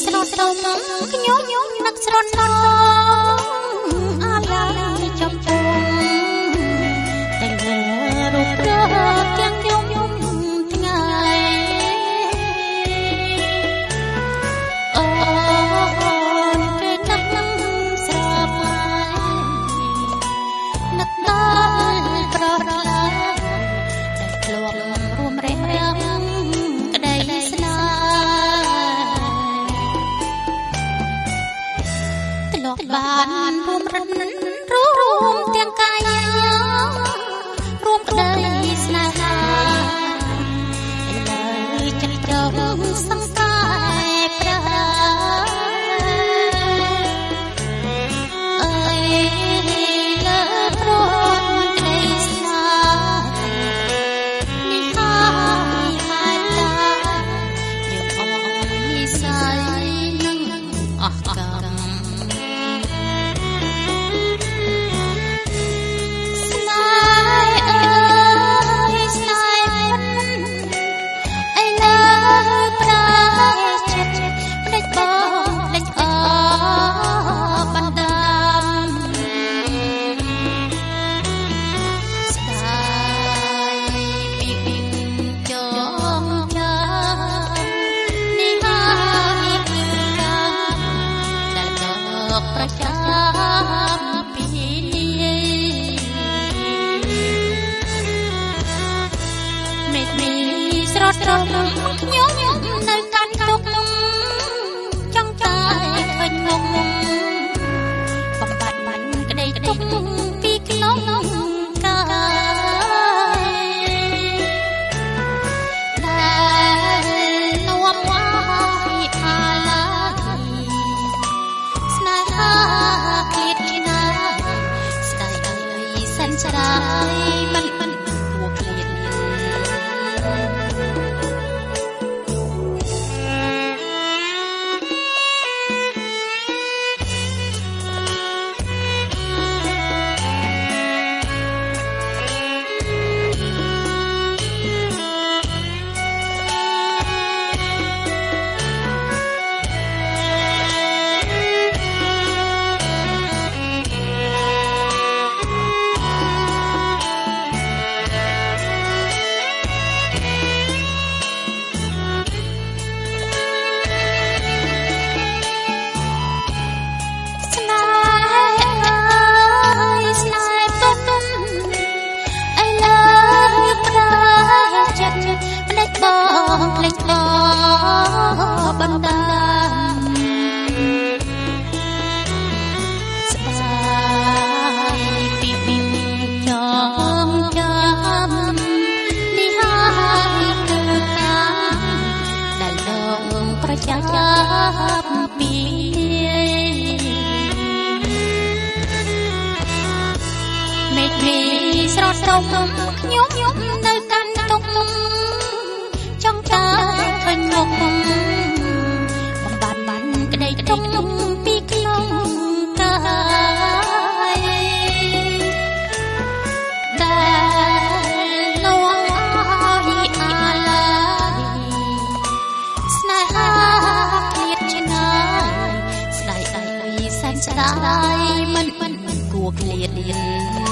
ស្រស់ស្រស់ខ្ញុំនឹកស្រស់ស្រស់អាឡាយចំពោះតែលើរូបរើទាំងខ្ញុំថ្ងៃអូនគេនឹកនឹងស្របាយនឹកដល់ប្ររឡាតែធ្លាប់រួមរះក្តីស្នេហ៍បានរួមរិនរួមទាំងកាយរួមក្តីស្នេហាលើចិត្តចង់សង្កែប្រាអើយលើព្រមក្តីស្នេហ៍នេះហើយហេតុតាយើងអងនិស័យនឹងអស់កម្មប្រចាំពីមេមីស្រស់ស្រស់ខ្ញុំនៅកាន់ទុកចង់តែឃើញមុខបំបត្តិបានក្តីទុកពីក្នុងកាយដែលនាំឲ្យអាឡាយស្នេហាឃ្លាតឆ្ងាយស្ដាយឲ្យសិនស្រាយមិនគួរឃ្លាតភ្លេចបណ្ដាស្បាយពីចងចាំនេះហើយគឺកម្មដែលលោកប្រចាំពីមេឃរីស្រស់ស្រស់ខ្ញុំនៅកាន់ទុកចង់តែឃើញមុខបំបត្តិបានក្តីទុកពីក្នុងកាយដែលនាំឲ្យអាឡាយស្នេហាឃ្លាតឆ្ងាយស្ដាយឲ្យសែនស្ដាយមិនគួរឃ្លាត